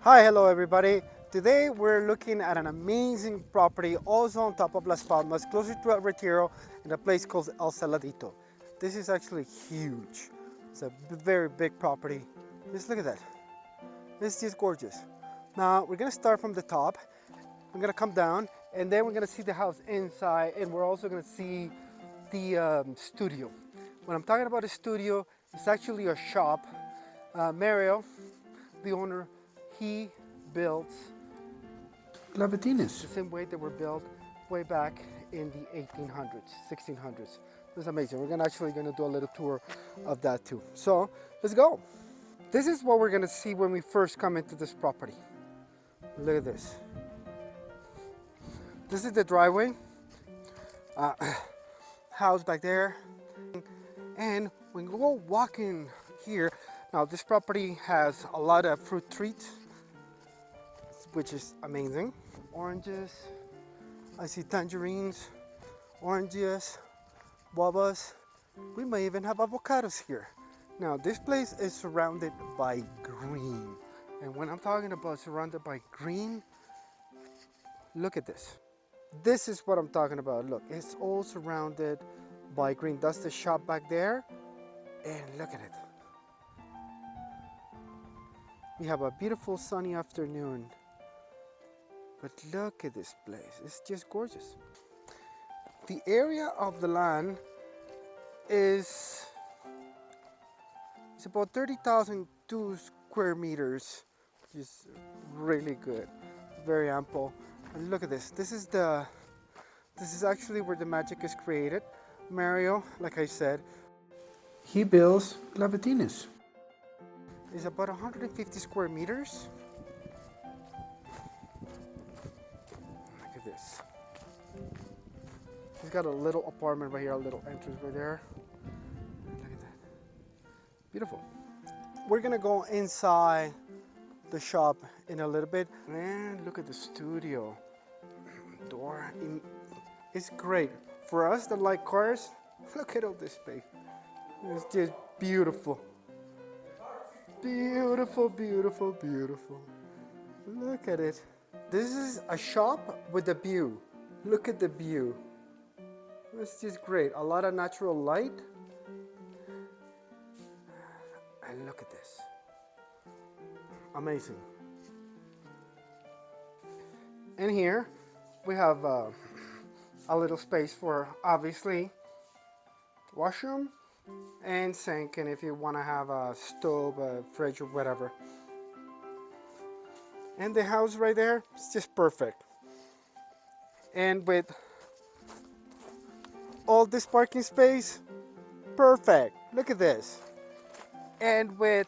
Hi, hello everybody. Today we're looking at an amazing property also on top of Las Palmas, closer to El Retiro, in a place called El Saladito. This is actually huge. It's a very big property. Just look at that. It's just gorgeous. Now we're gonna start from the top. We're gonna come down and then we're gonna see the house inside, and we're also gonna see the studio. When I'm talking about a studio, it's actually a shop. Mario, the owner, he built Lavatines. the same way they were built way back in the 1800s, 1600s. It's amazing. We're actually gonna do a little tour of that too. So let's go. This is what we're gonna see when we first come into this property. Look at this. This is the driveway. Uh, House back there. And when we go walking here, now this property has a lot of fruit trees, which is amazing. Oranges, I see tangerines, oranges, guavas. We may even have avocados here. Now this place is surrounded by green. And when I'm talking about surrounded by green, look at this. This is what I'm talking about. Look, it's all surrounded by green. That's the shop back there. And look at it. We have a beautiful sunny afternoon. But look at this place. It's just gorgeous. The area of the land is it's about 30,002 square meters, which is really good, very ample. And look at this. This is actually where the magic is created. Mario, like I said, He builds Lavatines. is about 150 square meters. Look at this. He's got a little apartment right here, a little entrance right there. Look at that. Beautiful. We're gonna go inside the shop in a little bit. Man, look at the studio. Door. It's great. For us that like cars, look at all this space. It's just beautiful. Beautiful, beautiful, beautiful. Look at it. This is a shop with a view. Look at the view. It's just great. A lot of natural light. And look at this. Amazing. And here we have a little space for, obviously, washroom and sink, and if you want to have a stove, a fridge, or whatever. And the house right there is just perfect. And with all this parking space, perfect. Look at this. And with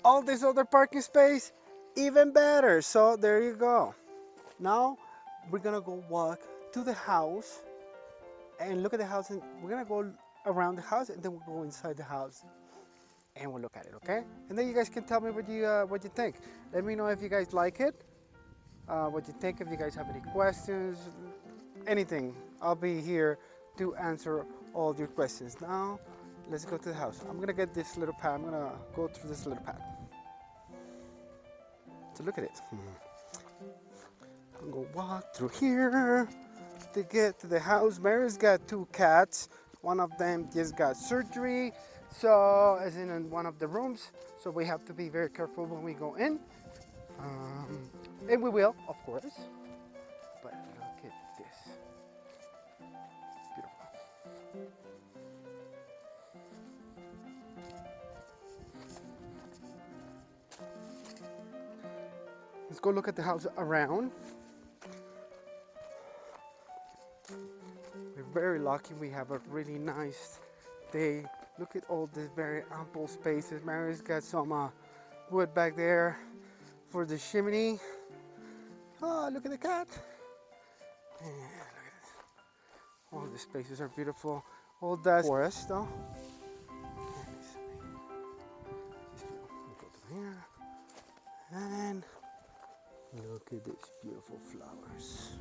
all this other parking space, even better. So there you go. Now we're gonna go walk to the house and look at the house, and we're gonna go around the house, and then we'll go inside the house and we'll look at it, okay? And then you guys can tell me what you think. Let me know if you guys like it, what you think, if you guys have any questions, anything. I'll be here to answer all your questions. Now let's go to the house. I'm gonna get this little path. I'm gonna go through this little path. So look at it. I'm gonna walk through here to get to the house. Mary's got two cats. One of them just got surgery, so as in one of the rooms. So we have to be very careful when we go in, and we will, of course. But look at this, beautiful. Let's go look at the house around. We're very lucky. We have a really nice day. Look at all these very ample spaces. Mary's got some wood back there for the chimney. Oh, look at the cat. Yeah, look at this. All the spaces are beautiful. All that forest though. Just go through here. And look at these beautiful flowers.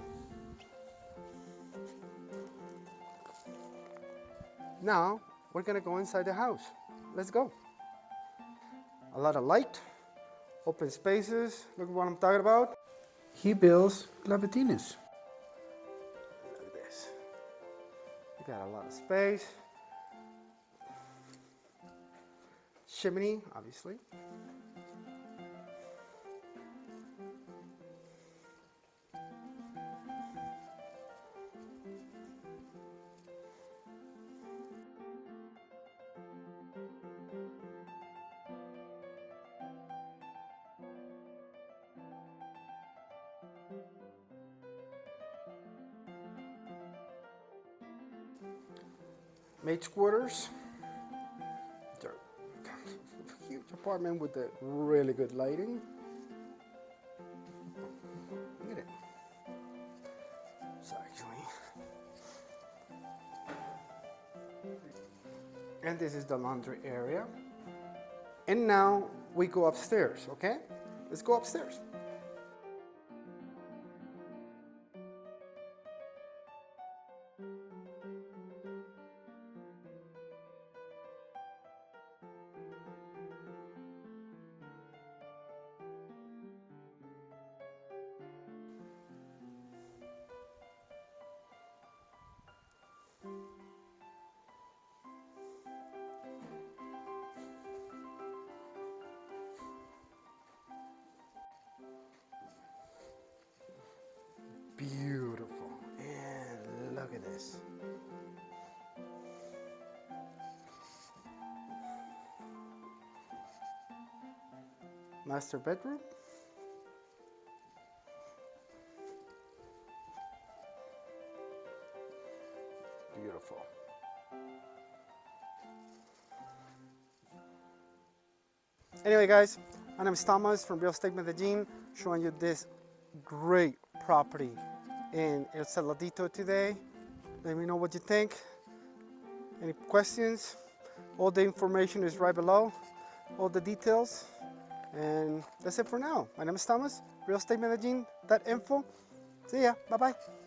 Now we're gonna go inside the house. Let's go. A lot of light, open spaces. Look at what I'm talking about. He builds lavatines. Look at this. You got a lot of space. Chimney, obviously. Maid's quarters. They're a huge apartment with the really good lighting. Look at it. So actually, and this is the laundry area. And now we go upstairs, okay? Let's go upstairs. Beautiful. And look at this. Master bedroom. Beautiful. Anyway, guys, my name is Thomas from Real Estate Medellin, showing you this great property in El Saladito today. Let me know what you think. Any questions? All the information is right below, all the details. And that's it for now. My name is Thomas, realestatemedellin.info. See ya. Bye-bye.